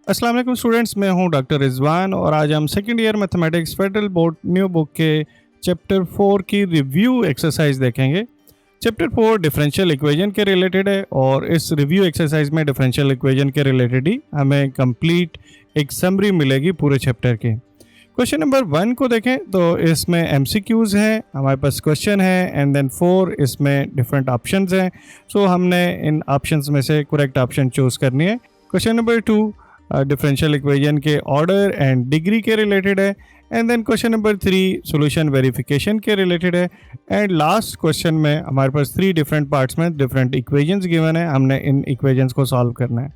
अस्सलाम वालेकुम स्टूडेंट्स, मैं हूं डॉक्टर रिजवान और आज हम second year mathematics federal board new book के चैप्टर 4 की रिव्यू एक्सरसाइज देखेंगे। चैप्टर 4 डिफरेंशियल इक्वेशन के रिलेटेड है और इस रिव्यू एक्सरसाइज में डिफरेंशियल इक्वेशन के रिलेटेड ही हमें कंप्लीट एक समरी मिलेगी पूरे चैप्टर की। क्वेश्चन नंबर 1 को देखें तो इसमें एमसीक्यूज़ हैं, हमारे पास क्वेश्चन है एंड देन 4 इसमें डिफरेंट ऑप्शंस हैं। सो हमने इन ऑप्शंस में से करेक्ट ऑप्शन चूज़ करनी है। क्वेश्चन नंबर 2 डिफरेंशियल इक्वेशन के ऑर्डर एंड डिग्री के रिलेटेड है and then question number 3 solution verification के रिलेटेड है एंड लास्ट क्वेश्चन में हमारे पास 3 डिफरेंट पार्ट्स में डिफरेंट इक्वेशंस गिवन है, हमने इन इक्वेशंस को सॉल्व करना है।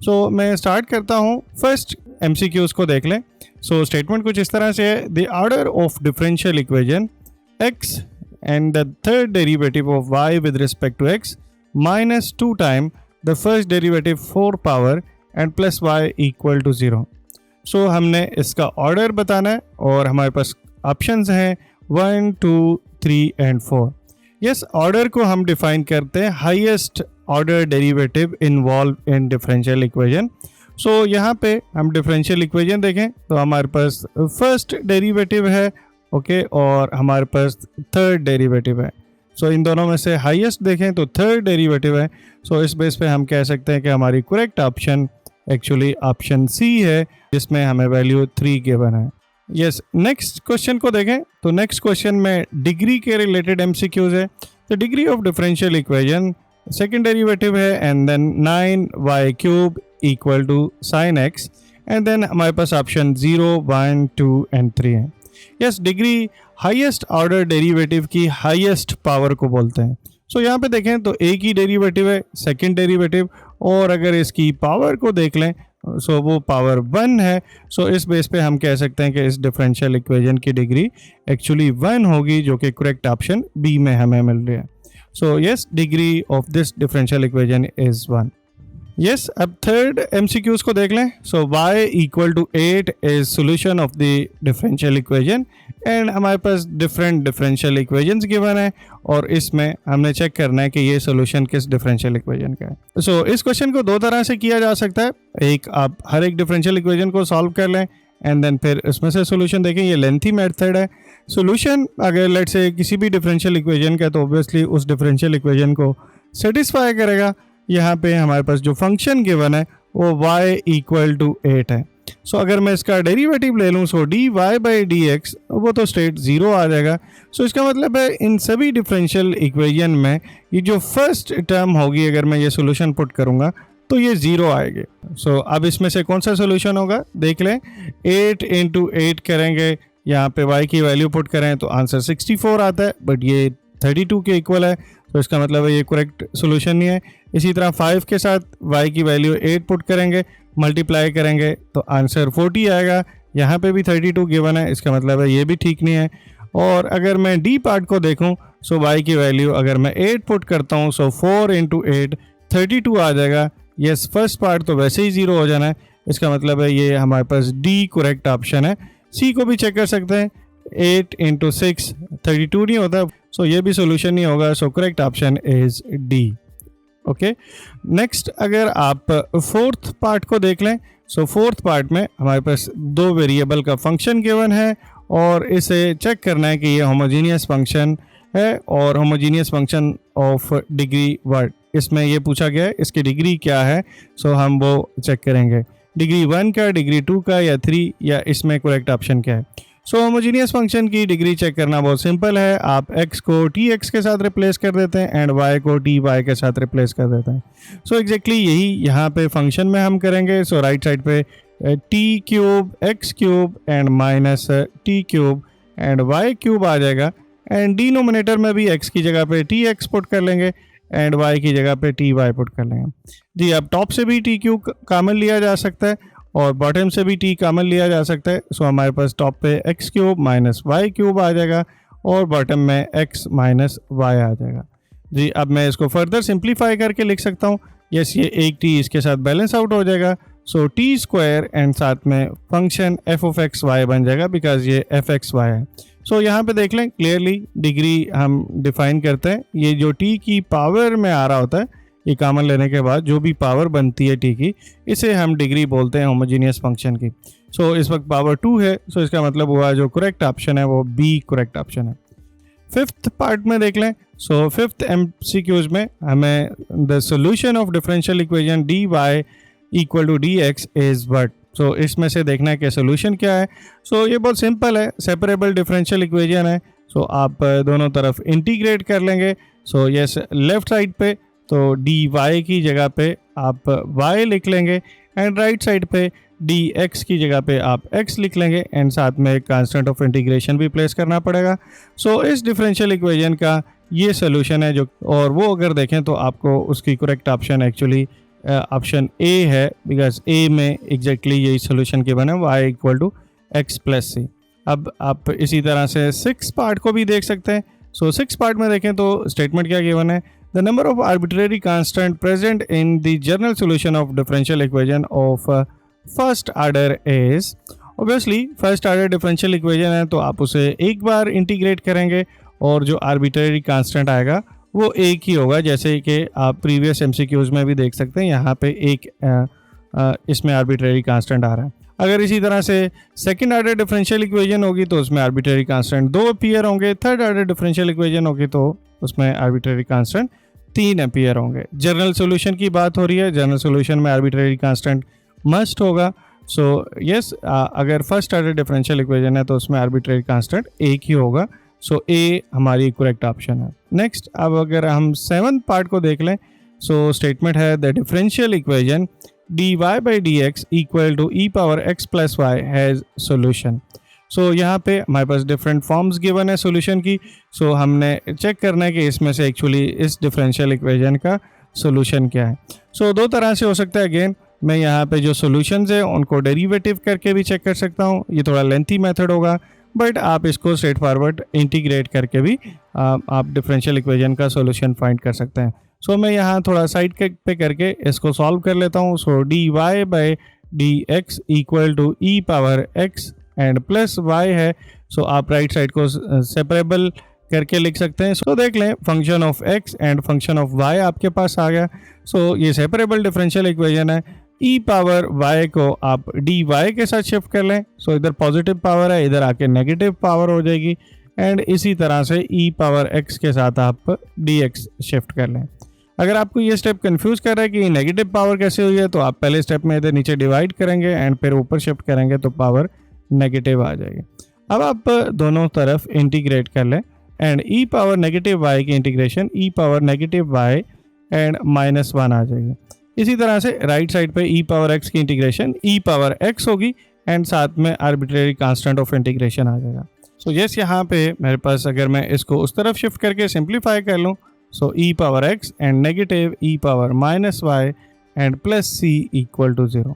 सो मैं स्टार्ट करता हूँ। फर्स्ट एमसीक्यूज को देख लें। सो स्टेटमेंट कुछ इस तरह से है, the order of differential equation x and the third derivative of y with respect to x minus 2 time the first derivative 4 power and plus y equal to 0। So हमने इसका ऑर्डर बताना है और हमारे पास ऑप्शंस हैं 1, 2, 3 एंड 4। यस, ऑर्डर को हम define करते हैं highest order derivative involve in differential equation. So यहाँ पे हम डिफरेंशियल इक्वेशन देखें तो हमारे पास फर्स्ट डेरिवेटिव है, ओके, और हमारे पास थर्ड डेरिवेटिव है। सो इन दोनों में से हाईएस्ट देखें तो थर्ड डेरिवेटिव है। सो इस बेस पे हम कह सकते हैं कि हमारी correct option actually option C है, जिसमें हमें वैल्यू 3 गिवन है। यस, नेक्स्ट क्वेश्चन को देखें तो नेक्स्ट क्वेश्चन में डिग्री के रिलेटेड एमसीक्यूज है। तो degree of differential equation second derivative है and then 9y cube equal to sine x and then हमारे पास ऑप्शन 0, 1, 2 एंड 3 है। Yes, degree highest order derivative की हाईएस्ट पावर को बोलते हैं। सो यहाँ पे देखें तो एक ही डेरिवेटिव है, सेकंड डेरिवेटिव, और अगर इसकी पावर को देख लें सो वो पावर 1 है। सो इस बेस पे हम कह सकते हैं कि इस डिफरेंशियल इक्वेशन की डिग्री एक्चुअली 1 होगी, जो कि करेक्ट ऑप्शन बी में हमें मिल रही है। So yes, degree of this differential equation is 1। Yes, अब थर्ड एमसीक्यूज को देख लें। So y equal to 8 is solution of the differential equation and हमारे पास डिफरेंट डिफरेंशियल इक्वेशंस गिवन है और इसमें हमने चेक करना है कि ये सोल्यूशन किस डिफरेंशियल इक्वेशन का है। सो इस क्वेश्चन को दो तरह से किया जा सकता है। एक, आप हर एक डिफरेंशियल इक्वेशन को सॉल्व कर लें एंड देन फिर इसमें से सोल्यूशन देखें। ये लेंथी मेथड है। सोल्यूशन अगर लेट्स से किसी भी डिफरेंशियल इक्वेशन का, तो ऑब्वियसली उस डिफरेंशियल इक्वेशन को सेटिस्फाई करेगा। यहाँ पे हमारे पास जो फंक्शन गिवन है वो y इक्वल टू 8 है। सो अगर मैं इसका डेरिवेटिव ले लूँ, सो dy बाई डी एक्स, वो तो स्ट्रेट 0 आ जाएगा। सो इसका मतलब है इन सभी डिफरेंशियल इक्वेशन में ये जो फर्स्ट टर्म होगी, अगर मैं ये सोल्यूशन पुट करूँगा तो ये 0 आएगी। सो अब इसमें से कौन सा सोल्यूशन होगा देख लें। 8 इंटू 8 करेंगे, यहाँ पे y की वैल्यू पुट करें तो आंसर 64 आता है, बट ये 32 के इक्वल है। तो इसका मतलब है ये करेक्ट सोल्यूशन नहीं है। इसी तरह 5 के साथ y की वैल्यू 8 पुट करेंगे, मल्टीप्लाई करेंगे तो आंसर 40 आएगा। यहाँ पे भी 32 गिवन है, इसका मतलब है ये भी ठीक नहीं है। और अगर मैं डी पार्ट को देखूँ, सो y की वैल्यू अगर मैं 8 पुट करता हूँ, सो 4 इंटू 8 32 आ जाएगा। यस, फर्स्ट पार्ट तो वैसे ही 0 हो जाना है, इसका मतलब है ये हमारे पास डी करेक्ट ऑप्शन है। सी को भी चेक कर सकते हैं, 8 इंटू 6 32 नहीं होता, सो ये भी सोल्यूशन नहीं होगा। So correct option is D. Okay, next अगर आप फोर्थ पार्ट को देख लें, सो फोर्थ पार्ट में हमारे पास 2 वेरिएबल का फंक्शन गिवन है और इसे चेक करना है कि ये होमोजीनियस फंक्शन है और homogeneous function of degree word इसमें ये पूछा गया है, इसकी डिग्री क्या है। सो हम वो चेक करेंगे, डिग्री 1 का, डिग्री 2 का या 3, या इसमें करेक्ट ऑप्शन क्या है। सो होमोजीनियस फंक्शन की डिग्री चेक करना बहुत सिंपल है। आप x को tx के साथ रिप्लेस कर देते हैं एंड y को dy के साथ रिप्लेस कर देते हैं। सो एग्जैक्टली यही यहाँ पे फंक्शन में हम करेंगे। सो राइट साइड पे t cube x cube and minus t cube and y cube आ जाएगा एंड डिनोमिनेटर में भी x की जगह पे tx पुट कर लेंगे एंड y की जगह पे ty पुट कर लेंगे। जी, अब टॉप से भी t क्यूब कॉमन लिया जा सकता है और बॉटम से भी t कॉमन लिया जा सकता है। सो हमारे पास टॉप पे x cube minus y cube आ जाएगा और बॉटम में x माइनस y आ जाएगा। जी, अब मैं इसको फर्दर सिंप्लीफाई करके लिख सकता हूँ। यस, ये एक t इसके साथ बैलेंस आउट हो जाएगा। सो t स्क्वायर एंड साथ में function f of x y बन जाएगा, बिकॉज ये f एक्स वाई है। सो यहाँ पे देख लें क्लियरली डिग्री हम डिफाइन करते हैं। ये जो t की पावर में आ रहा होता है ये कॉमन लेने के बाद जो भी पावर बनती है टी की, इसे हम डिग्री बोलते हैं होमोजीनियस फंक्शन की। सो इस वक्त पावर 2 है, सो इसका मतलब हुआ जो करेक्ट ऑप्शन है वो बी करेक्ट ऑप्शन है। फिफ्थ पार्ट में देख लें। सो फिफ्थ एमसीक्यूज में हमें the solution of differential equation D Y equal to D X is what. So इसमें से देखना है कि सोल्यूशन क्या है। सो ये बहुत सिंपल है, सेपरेबल डिफरेंशियल इक्वेशन है। सो आप दोनों तरफ इंटीग्रेट कर लेंगे। सो यस, लेफ्ट साइड पे तो डी वाई की जगह पे आप वाई लिख लेंगे एंड राइट साइड पे डी एक्स की जगह पे आप एक्स लिख लेंगे एंड साथ में एक कांस्टेंट ऑफ इंटीग्रेशन भी प्लेस करना पड़ेगा। सो इस डिफरेंशियल इक्वेशन का ये सोल्यूशन है जो, और वो अगर देखें तो आपको उसकी correct option actually option A है, बिकॉज ए में एग्जैक्टली यही सोल्यूशन गिवन है, y equal to X plus C. अब आप इसी तरह से सिक्स पार्ट को भी देख सकते हैं। सो सिक्स पार्ट में देखें तो स्टेटमेंट क्या गिवन है, the number of arbitrary constant present in the general solution of differential equation of first order is. Obviously first order differential equation है तो आप उसे एक बार इंटीग्रेट करेंगे और जो आर्बिट्रेरी कांस्टेंट आएगा वो एक ही होगा, जैसे कि आप प्रीवियस एमसीक्यूज में भी देख सकते हैं। यहाँ पे एक इसमें आर्बिट्रेरी कांस्टेंट आ रहा है। अगर इसी तरह से सेकंड ऑर्डर डिफरेंशियल इक्वेशन होगी तो उसमें आर्बिट्रेरी कांस्टेंट 2 अपीयर होंगे। थर्ड ऑर्डर डिफरेंशियल इक्वेशन होगी तो उसमें आर्बिट्रेरी कांस्टेंट 3 अपीयर होंगे। जनरल सॉल्यूशन की बात हो रही है, जनरल सॉल्यूशन में आर्बिट्रेरी कांस्टेंट मस्ट होगा। सो यस, अगर फर्स्ट ऑर्डर डिफरेंशियल इक्वेशन है तो उसमें आर्बिट्रेरी कांस्टेंट एक ही होगा। सो ए हमारी करेक्ट ऑप्शन है। नेक्स्ट, अब अगर हम सेवंथ पार्ट को देख लें। सो स्टेटमेंट है the differential equation D Y by D x equal to E power X plus Y has solution. So यहाँ पे हमारे पास डिफरेंट फॉर्म्स गिवन है सोल्यूशन की। सो हमने चेक करना है कि इसमें से एक्चुअली इस डिफरेंशियल इक्वेशन का सोल्यूशन क्या है। सो दो तरह से हो सकता है। अगेन मैं यहाँ पे जो सोल्यूशंस है उनको डेरिवेटिव करके भी चेक कर सकता हूँ, ये थोड़ा लेंथी मेथड होगा, बट आप इसको स्ट्रेट फॉरवर्ड इंटीग्रेट करके भी आप डिफरेंशियल इक्वेशन का सॉल्यूशन फाइंड कर सकते हैं। सो मैं यहाँ थोड़ा साइड पे करके इसको सॉल्व कर लेता हूँ। So D Y by D x equal to E power x and plus Y है। सो आप राइट साइड को सेपरेबल करके लिख सकते हैं। सो देख लें, function of x and function of y आपके पास आ गया। सो ये सेपरेबल डिफरेंशियल इक्वेशन है। ई पावर वाई को आप डी वाई के साथ शिफ्ट कर लें। सो इधर पॉजिटिव पावर है, इधर आके नेगेटिव पावर हो जाएगी एंड इसी तरह से ई पावर एक्स के साथ आप डी एक्स शिफ्ट कर लें। अगर आपको ये स्टेप कंफ्यूज कर रहा है कि नेगेटिव पावर कैसे हुई है तो आप पहले स्टेप में इधर नीचे डिवाइड करेंगे एंड फिर ऊपर शिफ्ट करेंगे तो पावर नेगेटिव आ जाएगी। अब आप दोनों तरफ इंटीग्रेट कर लें and e power negative y की integration e power negative y and -1 आ जाएगी। इसी तरह से राइट साइड पे ई पावर एक्स की इंटीग्रेशन ई पावर एक्स होगी एंड साथ में आर्बिट्रेरी कांस्टेंट ऑफ इंटीग्रेशन आ जाएगा। सो यस, यहाँ पे मेरे पास अगर मैं इसको उस तरफ शिफ्ट करके सिंप्लीफाई कर लूँ, so e power x and negative e power -y and plus c equal to 0।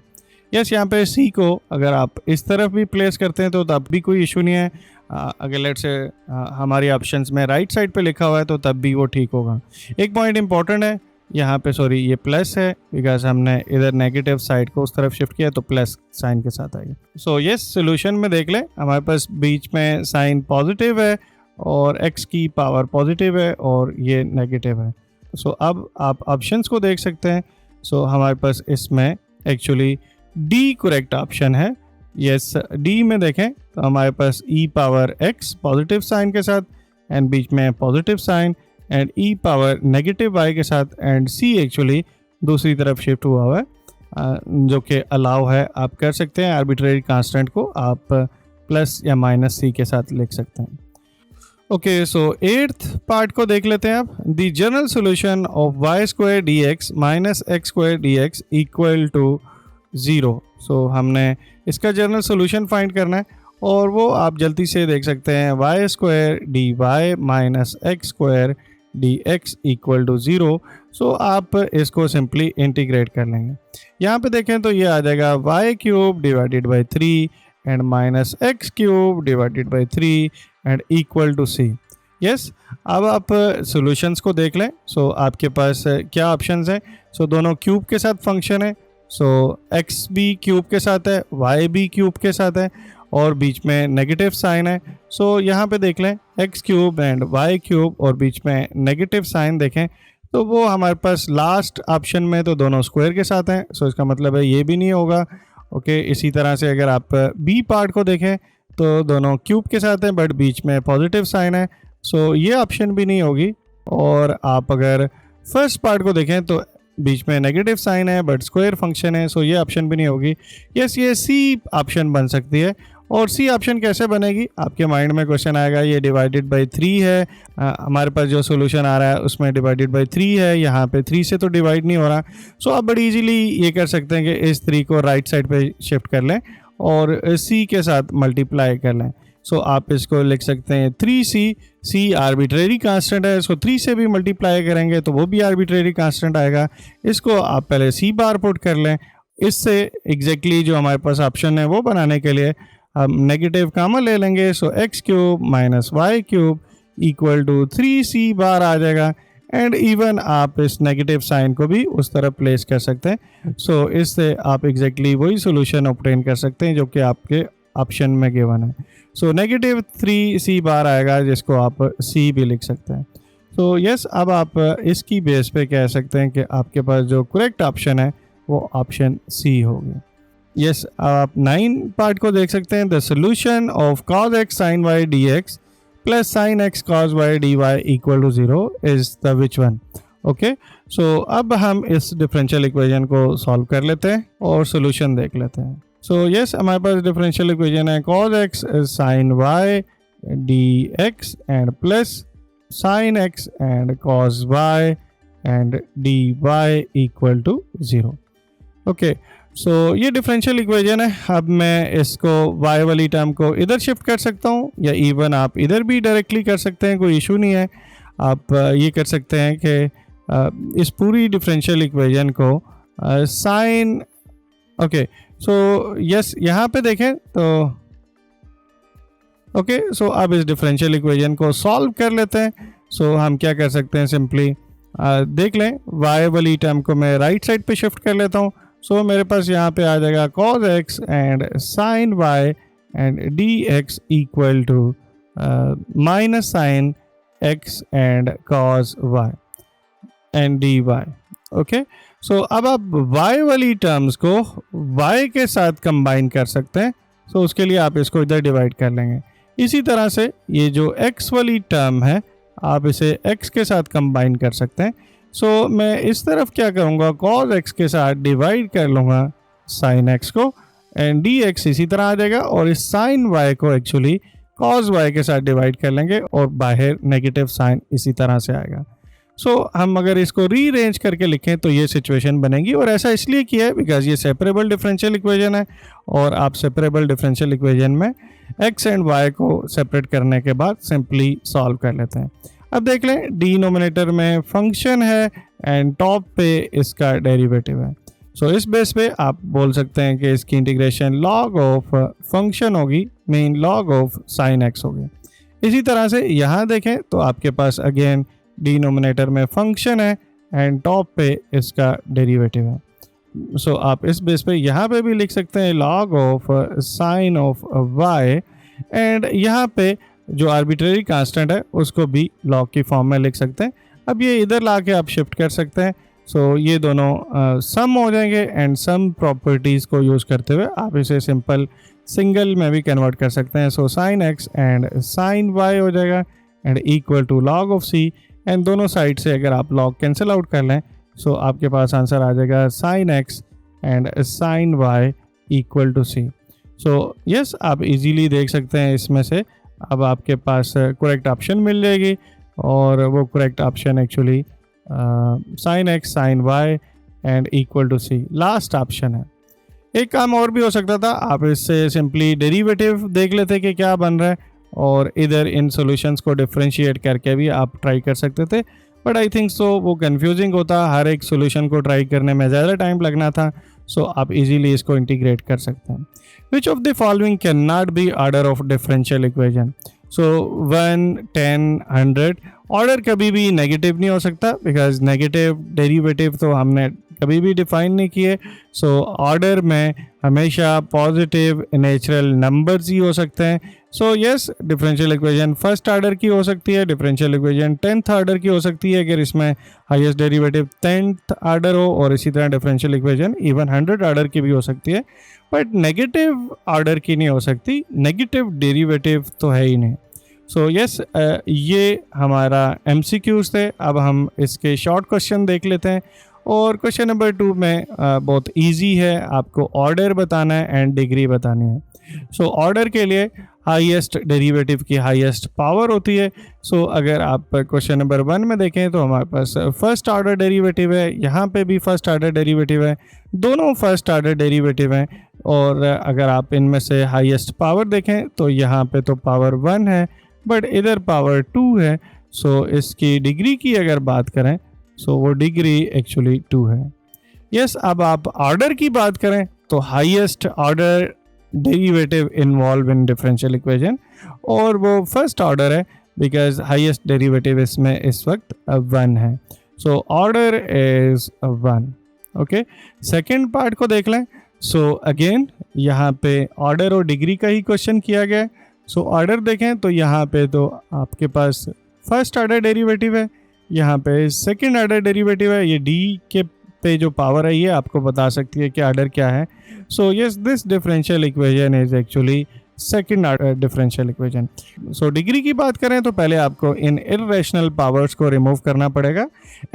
Yes, यहाँ पे सी को अगर आप इस तरफ भी प्लेस करते हैं तो तब भी कोई इशू नहीं है। अगर लेट से हमारी ऑप्शंस में राइट साइड पे लिखा हुआ है तो तब भी वो ठीक होगा। एक पॉइंट इंपॉर्टेंट है यहाँ पे, सॉरी ये प्लस है बिकॉज हमने इधर नेगेटिव साइड को उस तरफ शिफ्ट किया तो प्लस साइन के साथ आएगी। सो यस, सोल्यूशन में देख लें हमारे पास बीच में साइन पॉजिटिव है और x की पावर पॉजिटिव है और ये नेगेटिव है। सो अब आप ऑप्शंस को देख सकते हैं। सो हमारे पास इसमें एक्चुअली डी करेक्ट ऑप्शन है। यस, डी में देखें तो हमारे पास e power x positive sign के साथ एंड बीच में positive sign and e power negative y के साथ एंड c एक्चुअली दूसरी तरफ शिफ्ट हुआ हुआ है जो कि अलाउ है, आप कर सकते हैं। आर्बिट्रेरी कांस्टेंट को आप प्लस या माइनस c के साथ लिख सकते हैं। ओके, सो एट्थ पार्ट को देख लेते हैं आप। The general solution of y square d x minus x square d x equal to 0। So हमने इसका जनरल सोल्यूशन फाइंड करना है और वो आप जल्दी से देख सकते हैं, y square d y minus x square d x equal to 0। So आप इसको सिंपली इंटीग्रेट कर लेंगे। यहाँ पे देखें तो ये आ जाएगा y cube divided by 3 and minus x cube divided by 3 and equal to C. Yes, अब आप सॉल्यूशंस को देख लें। सो आपके पास क्या ऑप्शंस हैं। सो दोनों क्यूब के साथ फंक्शन है। सो एक्स भी क्यूब के साथ है, वाई भी क्यूब के साथ है और बीच में नेगेटिव साइन है। सो यहाँ पे देख लें x cube and y cube और बीच में नेगेटिव साइन देखें तो वो हमारे पास लास्ट ऑप्शन में तो दोनों स्क्वायर के साथ हैं, सो इसका मतलब है ये भी नहीं होगा। ओके, इसी तरह से अगर आप बी पार्ट को देखें तो दोनों क्यूब के साथ हैं बट बीच में पॉजिटिव साइन है, सो ये ऑप्शन भी नहीं होगी। और आप अगर फर्स्ट पार्ट को देखें तो बीच में नेगेटिव साइन है बट स्क्वायर फंक्शन है, सो ये ऑप्शन भी नहीं होगी। यस, ये सी ऑप्शन बन सकती है। और सी ऑप्शन कैसे बनेगी, आपके माइंड में क्वेश्चन आएगा, ये डिवाइडेड बाई 3 है, हमारे पास जो सोल्यूशन आ रहा है उसमें डिवाइडेड बाई 3 है, यहाँ पे 3 से तो डिवाइड नहीं हो रहा। सो आप बड़ी इजीली ये कर सकते हैं कि इस 3 को राइट साइड पे शिफ्ट कर लें और सी के साथ मल्टीप्लाई कर लें। सो आप इसको लिख सकते हैं 3c, सी आर्बिट्रेरी कांस्टेंट है, इसको 3 से भी मल्टीप्लाई करेंगे तो वो भी आर्बिट्रेरी कांस्टेंट आएगा। इसको आप पहले सी बार पुट कर लें, इससे एग्जैक्टली जो हमारे पास ऑप्शन है वो बनाने के लिए हम नेगेटिव कामन ले लेंगे। So x cube minus y cube equal to 3c बार आ जाएगा। एंड इवन आप इस नेगेटिव साइन को भी उस तरफ प्लेस कर सकते हैं। सो इससे आप एग्जैक्टली वही सोल्यूशन ऑब्टेन कर सकते हैं जो कि आपके ऑप्शन में गिवन है। सो नेगेटिव 3c बार आएगा, जिसको आप c भी लिख सकते हैं। सो यस, अब आप इसकी बेस पे कह सकते हैं कि आपके पास जो करेक्ट ऑप्शन है वो ऑप्शन सी होगी। यस, आप 9 पार्ट को देख सकते हैं। The solution of cos x sin y dx plus sin x cos y dy equal to 0 is the which one. Okay, so अब हम इस डिफरेंशियल इक्वेशन को सॉल्व कर लेते हैं और सोल्यूशन देख लेते हैं। सो यस, हमारे पास डिफरेंशियल इक्वेशन है cos x sin y dx and plus sin x and cos y and dy equal to 0। Okay, so ये डिफरेंशियल इक्वेशन है। अब मैं इसको y वाली टर्म को इधर शिफ्ट कर सकता हूँ या इवन आप इधर भी डायरेक्टली कर सकते हैं, कोई इशू नहीं है। आप ये कर सकते हैं कि इस पूरी डिफरेंशियल इक्वेशन को साइन, ओके, सो यस, यहाँ पे देखें तो ओके, सो अब इस डिफरेंशियल इक्वेशन को सॉल्व कर लेते हैं। सो हम क्या कर सकते हैं, सिंपली देख लें, y वाली टर्म को मैं राइट साइड पे शिफ्ट कर लेता हूँ। सो मेरे पास यहाँ पे आ जाएगा cos x and sin y and dx equal to minus sine x and cos y and dy। Okay, so अब आप y वाली टर्म्स को y के साथ कंबाइन कर सकते हैं। सो उसके लिए आप इसको इधर डिवाइड कर लेंगे। इसी तरह से ये जो x वाली टर्म है आप इसे x के साथ कंबाइन कर सकते हैं। सो मैं इस तरफ क्या करूँगा, cos x के साथ डिवाइड कर लूँगा sin x को एंड dx इसी तरह आ जाएगा और इस sin y को एक्चुअली cos y के साथ डिवाइड कर लेंगे और बाहर नेगेटिव साइन इसी तरह से आएगा। सो हम अगर इसको रीअरेंज करके लिखें तो ये सिचुएशन बनेगी और ऐसा इसलिए किया है बिकॉज ये सेपरेबल डिफरेंशियल इक्वेशन है और आप सेपरेबल डिफरेंशियल इक्वेशन में x एंड y को सेपरेट करने के बाद सिंपली सॉल्व कर लेते हैं। अब देख लें, डिनोमिनेटर में फंक्शन है एंड टॉप पे इसका डेरिवेटिव है। सो इस बेस पे आप बोल सकते हैं कि इसकी इंटीग्रेशन log ऑफ फंक्शन होगी, mean log of sin x होगी। इसी तरह से यहाँ देखें तो आपके पास अगेन डिनोमिनेटर में फंक्शन है एंड टॉप पे इसका डेरिवेटिव है। सो आप इस बेस पे यहाँ पे भी लिख सकते हैं log of sin of y and यहाँ पे जो आर्बिट्रेरी कांस्टेंट है उसको भी log की फॉर्म में लिख सकते हैं। अब ये इधर ला के आप शिफ्ट कर सकते हैं। सो ये दोनों सम हो जाएंगे एंड सम प्रॉपर्टीज़ को यूज़ करते हुए आप इसे सिंपल सिंगल में भी कन्वर्ट कर सकते हैं। So sin x and sin y हो जाएगा and equal to log of c and दोनों साइड से अगर आप log कैंसिल आउट कर लें सो आपके पास आंसर आ जाएगा sin x and sin y equal to c। So yes, आप इजीली देख सकते हैं इसमें से अब आपके पास करेक्ट ऑप्शन मिल जाएगी और वो correct option actually sin x sin y and equal to c last option है। एक काम और भी हो सकता था, आप इससे सिंपली डेरिवेटिव देख लेते कि क्या बन रहा है और इधर इन सॉल्यूशंस को डिफरेंशिएट करके भी आप ट्राई कर सकते थे, बट आई थिंक सो वो कंफ्यूजिंग होता, हर एक सॉल्यूशन को ट्राई करने में ज़्यादा टाइम लगना था। सो आप इजीली इसको इंटीग्रेट कर सकते हैं। Which of the following can not be order of differential equation. So 1, 10, 100 order कभी भी नेगेटिव नहीं हो सकता बिकॉज नेगेटिव डेरिवेटिव तो हमने कभी भी डिफाइन नहीं किए। सो ऑर्डर में हमेशा पॉजिटिव नेचुरल नंबर्स ही हो सकते हैं so yes, differential equation first order की हो सकती है, डिफरेंशियल इक्वेशन 10th ऑर्डर की हो सकती है अगर इसमें हाईएस्ट डेरिवेटिव 10th ऑर्डर हो, और इसी तरह डिफरेंशियल इक्वेशन इवन 100 ऑर्डर की भी हो सकती है, बट नेगेटिव ऑर्डर की नहीं हो सकती, नेगेटिव डेरिवेटिव तो है ही नहीं। सो यस, ये हमारा MCQs थे। अब हम इसके शॉर्ट क्वेश्चन देख लेते हैं, और क्वेश्चन नंबर 2 में बहुत इजी है, आपको ऑर्डर बताना है एंड डिग्री बतानी है। सो ऑर्डर के लिए हाईएस्ट डेरिवेटिव की हाईएस्ट पावर होती है। सो अगर आप क्वेश्चन नंबर 1 में देखें तो हमारे पास फर्स्ट ऑर्डर डेरिवेटिव है, यहाँ पे भी फर्स्ट ऑर्डर डेरिवेटिव है, दोनों फर्स्ट ऑर्डर डेरिवेटिव हैं। और अगर आप इनमें से हाईएस्ट पावर देखें तो यहाँ पे तो पावर 1 है, बट इधर पावर 2 है। सो इसकी डिग्री की अगर बात करें सो वो डिग्री एक्चुअली 2 है। यस, अब आप ऑर्डर की बात करें तो highest order derivative involve in differential equation, और वो फर्स्ट ऑर्डर है बिकॉज हाईएस्ट डेरिवेटिव इसमें इस वक्त 1 है। So order is 1। Okay, second part को देख लें। सो अगेन यहाँ पे ऑर्डर और डिग्री का ही क्वेश्चन किया गया है। सो ऑर्डर देखें तो यहाँ पे तो आपके पास फर्स्ट ऑर्डर डेरिवेटिव है, यहाँ पे सेकेंड ऑर्डर डेरिवेटिव है, ये डी के पे जो पावर है ये आपको बता सकती है कि ऑर्डर क्या है। So yes, this differential equation is actually second order differential equation. So degree की बात करें तो पहले आपको इन इर्रेशनल पावर्स को रिमूव करना पड़ेगा,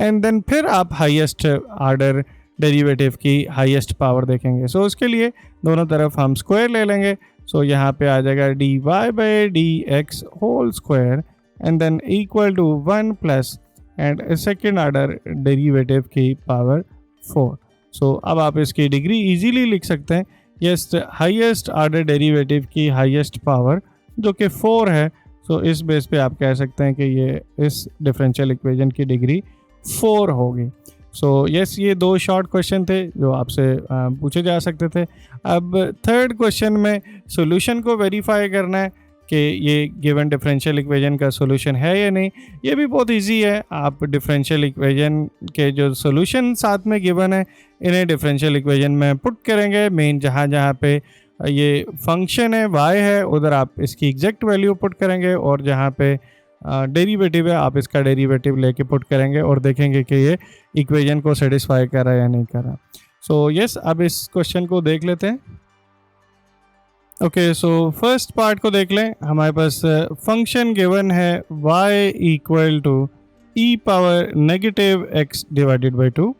एंड देन फिर आप हाईएस्ट ऑर्डर डेरिवेटिव की हाईएस्ट पावर देखेंगे। सो उसके लिए दोनों तरफ हम स्क्वायर ले लेंगे। सो यहाँ पे आ जाएगा dy/dx whole square and then equal to 1 plus and second order derivative की पावर 4। सो अब आप इसकी डिग्री इजीली लिख सकते हैं। यस, हाईएस्ट ऑर्डर डेरिवेटिव की हाईएस्ट पावर जो कि 4 है। सो इस बेस पे आप कह सकते हैं कि ये इस डिफरेंशियल इक्वेशन की डिग्री 4 होगी। सो यस, ये 2 शॉर्ट क्वेश्चन थे जो आपसे पूछे जा सकते थे। अब थर्ड क्वेश्चन में सॉल्यूशन को वेरीफाई करना है कि ये गिवन डिफरेंशियल इक्वेशन का सॉल्यूशन है या नहीं। ये भी बहुत इजी है, आप डिफरेंशियल इक्वेशन के जो सॉल्यूशन साथ में गिवन है इन्हें डिफरेंशियल इक्वेशन में पुट करेंगे। मेन जहाँ जहाँ पे ये फंक्शन है y है उधर आप इसकी एग्जैक्ट वैल्यू पुट करेंगे, और जहाँ पे डेरिवेटिव है आप इसका डेरिवेटिव लेके पुट करेंगे और देखेंगे कि ये इक्वेशन को सेटिस्फाई कर रहा है या नहीं कर रहा। सो यस, अब इस क्वेश्चन को देख लेते हैं। ओके, सो फर्स्ट पार्ट को देख लें। हमारे पास फंक्शन गिवन है y equal to e power negative x divided by 2।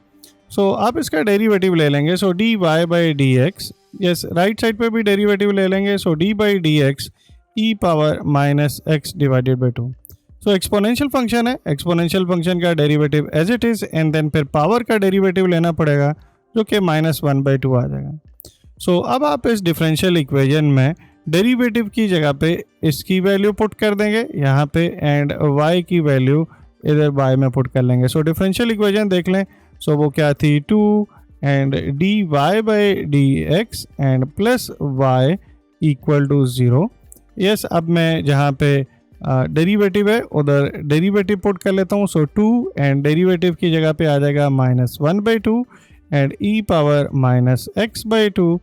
So आप इसका डेरिवेटिव ले लेंगे। सो dy/dx, यस राइट साइड पे भी डेरिवेटिव ले लेंगे। So d/dx e power minus x divided by 2। So exponential function है, एक्सपोनेंशियल फंक्शन का derivative as it is and then फिर पावर का डेरिवेटिव लेना पड़ेगा जो कि -1/2 आ जाएगा। सो अब आप इस डिफरेंशियल इक्वेशन में डेरिवेटिव की जगह पे इसकी वैल्यू पुट कर देंगे यहाँ पे, एंड y की वैल्यू इधर y में पुट कर लेंगे। सो डिफरेंशियल इक्वेशन देख लें। सो वो क्या थी, 2 and dy/dx and plus y equal to 0। Yes, अब मैं जहाँ पे डेरिवेटिव है उधर डेरिवेटिव पुट कर लेता हूँ। सो 2 एंड डेरिवेटिव की जगह पे आ जाएगा -1/2 and e power -x/2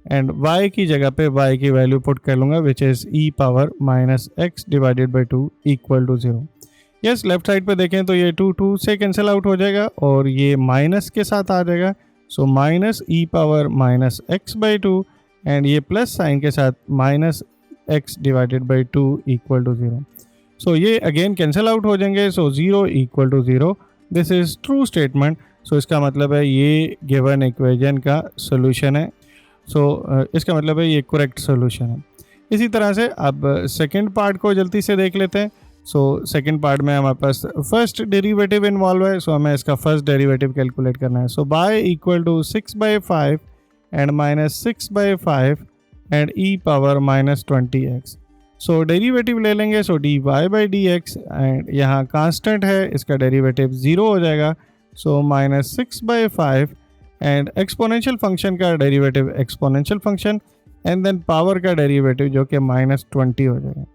and y की जगह पे y की वैल्यू पुट कर लूँगा which is e power -x divided by 2 equal to 0। Yes, left side पे देखें तो ये 2 से कैंसिल आउट हो जाएगा और ये माइनस के साथ आ जाएगा। So minus e power -x/2 and ये प्लस साइन के साथ -x divided by 2 equal to 0। So ये अगेन कैंसिल आउट हो जाएंगे। So 0 equal to 0, this is true statement. So इसका मतलब है ये गिवन इक्वेशन का सोल्यूशन है। सो इसका मतलब है ये करेक्ट सोल्यूशन है। इसी तरह से अब सेकंड पार्ट को जल्दी से देख लेते हैं। सो सेकंड पार्ट में हमारे पास फर्स्ट डेरिवेटिव इन्वॉल्व है। सो हमें इसका फर्स्ट डेरिवेटिव कैलकुलेट करना है। So y equal to 6/5 and -6/5 and e power -20x। So derivative ले लेंगे। सो dy/dx एंड यहाँ कांस्टेंट है, इसका डेरिवेटिव 0 हो जाएगा। सो -6/5 एंड एक्सपोनेंशियल फंक्शन का derivative exponential function and then power का डेरिवेटिव जो कि -20 हो जाएगा।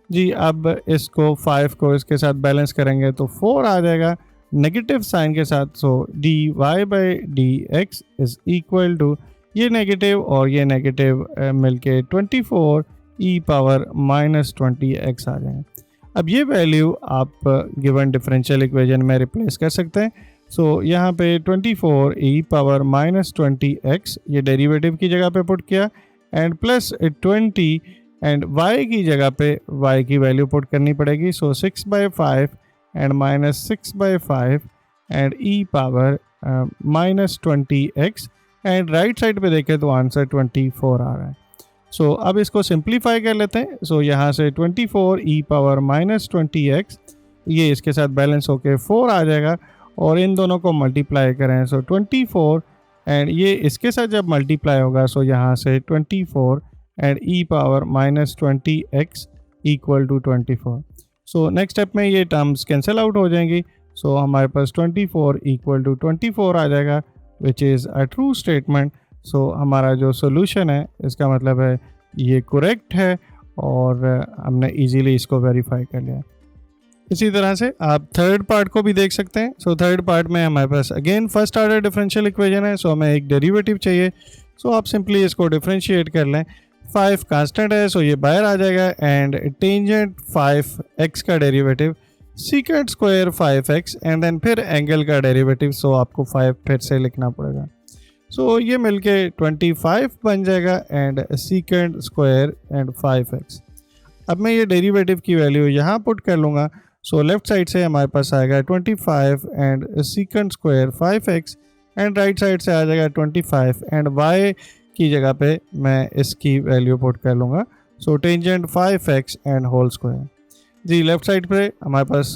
जी, अब इसको 5 को इसके साथ बैलेंस करेंगे तो 4 आ जाएगा नेगेटिव साइन के साथ। सो dy/dx इज इक्वल टू ये नेगेटिव और ये नेगेटिव मिलके 24 ई पावर माइनस 20x आ जाएंगे। अब ये वैल्यू आप गिवन डिफरेंशियल इक्वेशन में रिप्लेस कर सकते हैं। सो यहाँ पे 24 ई पावर माइनस 20x ये डेरिवेटिव की जगह पे पुट किया एंड प्लस 20 एंड y की जगह पे y की वैल्यू पुट करनी पड़ेगी। सो 6/5 and minus 6/5 and e power minus 20x and right side पे देखें तो आंसर 24 आ रहा है। सो अब इसको सिंप्लीफाई कर लेते हैं। सो यहाँ से 24 ई पावर माइनस 20x ये इसके साथ बैलेंस होके 4 आ जाएगा और इन दोनों को मल्टीप्लाई करें। सो 24 एंड ये इसके साथ जब मल्टीप्लाई होगा सो यहाँ से 24 and e power minus 20x equal to 24। So next step में ये टर्म्स कैंसिल आउट हो जाएंगी। सो हमारे पास 24 इक्वल टू 24 आ जाएगा which is a true statement. So हमारा जो सोल्यूशन है इसका मतलब है ये करेक्ट है और हमने इजीली इसको वेरीफाई कर लिया। इसी तरह से आप थर्ड पार्ट को भी देख सकते हैं। सो थर्ड पार्ट में हमारे पास again first order differential equation है। सो हमें एक डेरिवेटिव चाहिए। सो आप सिंपली इसको डिफरेंशिएट कर लें। 5 कांस्टेंट है सो ये बाहर आ जाएगा एंड टेंजेंट 5x का derivative secant square 5x and then फिर एंगल का डेरिवेटिव। सो आपको 5 फिर से लिखना पड़ेगा। सो ये मिलके 25 बन जाएगा and secant square and 5x। अब मैं ये डेरिवेटिव की वैल्यू यहाँ पुट कर लूँगा। सो लेफ्ट साइड से हमारे पास आएगा 25 and secant square 5x and right side से आ जाएगा 25 एंड y की जगह पे मैं इसकी वैल्यू पुट कर लूँगा। So tangent 5x and whole square. जी लेफ्ट साइड पे हमारे पास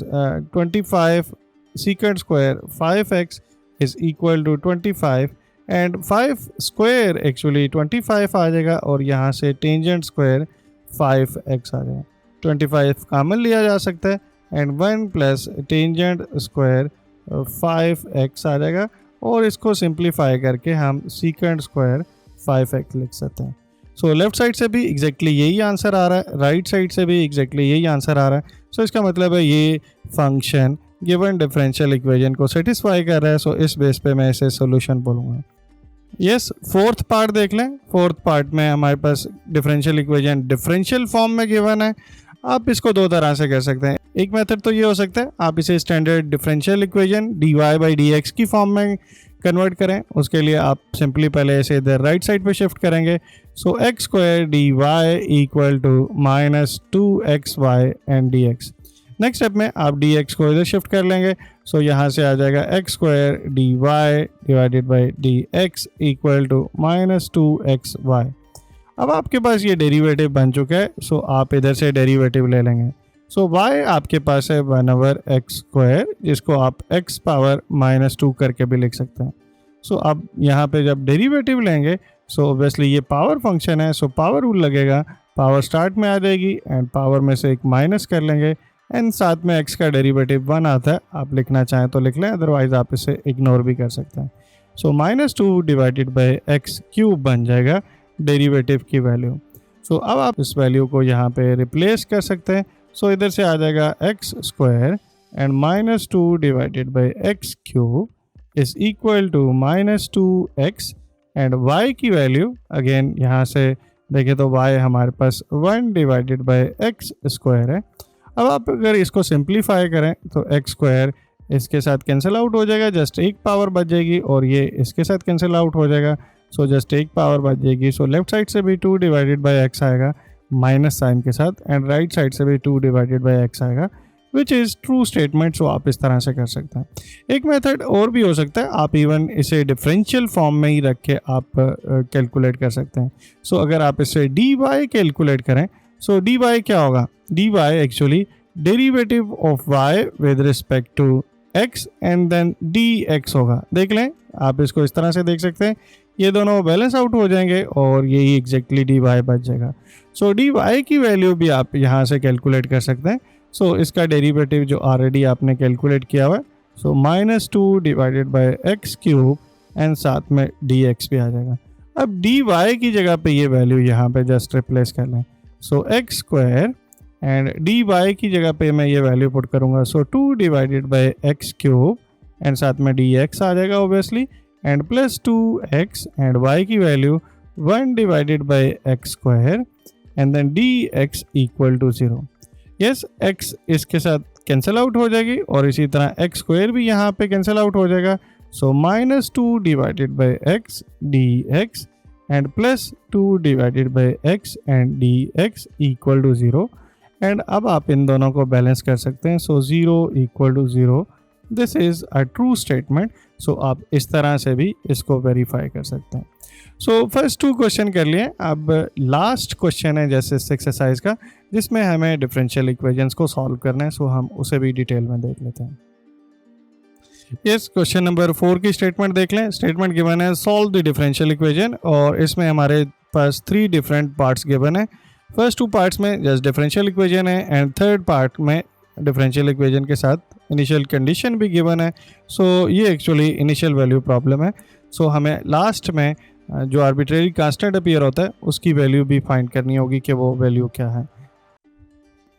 25 secant square 5x is equal to 25 and 5 square actually 25 आ जाएगा और यहाँ से टेंजेंट स्क्वायर 5x आ जाएगा। 25 कॉमन लिया जा सकता है and 1 plus tangent square 5x आ जाएगा और इसको सिंप्लीफाई करके हम सीकेंट स्क्वायर 5x लिख सकते हैं। सो लेफ्ट साइड से भी एग्जैक्टली यही आंसर आ रहा है, राइट साइड से भी एग्जैक्टली यही आंसर आ रहा है। सो इसका मतलब है ये फंक्शन गिवन डिफरेंशियल इक्वेशन को सेटिस्फाई कर रहा है। सो इस बेस पे मैं इसे सोल्यूशन बोलूँगा। यस फोर्थ पार्ट देख लें। फोर्थ पार्ट में हमारे पास डिफरेंशियल इक्वेशन डिफरेंशियल फॉर्म में गिवन है। आप इसको दो तरह से कर सकते हैं। एक मेथड तो ये हो सकता है आप इसे स्टैंडर्ड डिफरेंशियल इक्वेशन dy/dx की फॉर्म में कन्वर्ट करें। उसके लिए आप सिंपली पहले इसे इधर राइट साइड पे शिफ्ट करेंगे। So x square dy equal to minus 2xy and dx। Next step में आप dx को इधर शिफ्ट कर लेंगे। सो यहाँ से आ जाएगा x square dy divided by dx equal to minus 2xy। अब आपके पास ये डेरिवेटिव बन चुका है। सो आप इधर से डेरिवेटिव ले लेंगे। सो y आपके पास है 1/x स्क्वायर जिसको आप x पावर माइनस 2 करके भी लिख सकते हैं। सो अब यहाँ पे जब डेरिवेटिव लेंगे सो ऑब्वियसली ये पावर फंक्शन है। सो पावर रूल लगेगा, पावर स्टार्ट में आ जाएगी एंड पावर में से एक माइनस कर लेंगे एंड साथ में x का डेरिवेटिव 1 आता है। आप लिखना चाहें तो लिख लें, अदरवाइज आप इसे इग्नोर भी कर सकते हैं। So minus 2 divided by x cube बन जाएगा डेरिवेटिव की वैल्यू। सो अब आप इस वैल्यू को यहाँ पे रिप्लेस कर सकते हैं। सो इधर से आ जाएगा x square and minus 2 divided by x cube is equal to minus 2x and y की वैल्यू अगेन यहाँ से देखें तो y हमारे पास 1 डिवाइडेड बाई एक्स स्क्वायर है। अब आप अगर इसको सिंप्लीफाई करें तो एक्स स्क्वायर इसके साथ कैंसिल आउट हो जाएगा, जस्ट एक पावर बच जाएगी और ये इसके साथ कैंसिल आउट हो जाएगा। सो जस्ट एक पावर बच जाएगी। सो लेफ्ट साइड से भी 2 डिवाइडेड बाई एक्स आएगा माइनस साइन के साथ एंड राइट साइड से भी 2 डिवाइडेड बाई एक्स आएगा which is true statement. So आप इस तरह से कर सकते हैं। एक मेथड और भी हो सकता है, आप इवन इसे डिफरेंशियल फॉर्म में ही रख के आप कैलकुलेट कर सकते हैं। सो अगर आप इसे dy कैलकुलेट करें सो dy क्या होगा, dy actually derivative of y with respect to x and then dx होगा। देख लें, आप इसको इस तरह से देख सकते हैं, ये दोनों बैलेंस आउट हो जाएंगे और यही एग्जैक्टली dy बच जाएगा। सो dy की वैल्यू भी आप यहाँ से कैलकुलेट कर सकते हैं। सो इसका डेरिवेटिव जो ऑलरेडी आपने कैलकुलेट किया हुआ है, so minus 2 divided by x cube and साथ में dx भी आ जाएगा। अब dy की जगह पे ये वैल्यू यहाँ पे जस्ट रिप्लेस कर लें। So x square and dy की जगह पे मैं ये वैल्यू पुट करूँगा। So 2 divided by x cube and साथ में dx आ जाएगा obviously and plus 2x and y की value 1 divided by x square and then dx equal to 0। Yes, x इसके साथ कैंसिल आउट हो जाएगी और इसी तरह x स्क्वायर भी यहाँ पे कैंसिल आउट हो जाएगा। So -2 divided by x dx and +2 divided by x and dx equal to 0। And अब आप इन दोनों को बैलेंस कर सकते हैं। So 0 equal to 0, this is a true statement. So आप इस तरह से भी इसको वेरीफाई कर सकते हैं। सो फर्स्ट 2 क्वेश्चन कर लिए। अब लास्ट क्वेश्चन है जैसे इस एक्सरसाइज का, जिसमें हमें डिफरेंशियल इक्वेशंस को सॉल्व करना है। सो हम उसे भी डिटेल में देख लेते हैं। यस, क्वेश्चन नंबर 4 की स्टेटमेंट देख लें। स्टेटमेंट गिवन है सॉल्व द डिफरेंशियल इक्वेशन, और इसमें हमारे पास 3 डिफरेंट पार्ट्स गिवन है। फर्स्ट 2 पार्ट्स में जस्ट डिफरेंशियल इक्वेशन है एंड थर्ड पार्ट में डिफरेंशियल इक्वेशन के साथ इनिशियल कंडीशन भी गिवन है। सो ये एक्चुअली इनिशियल वैल्यू प्रॉब्लम है। सो हमें लास्ट में जो आर्बिट्रेरी कांस्टेंट अपीयर होता है उसकी वैल्यू भी फाइंड करनी होगी कि वो वैल्यू क्या है।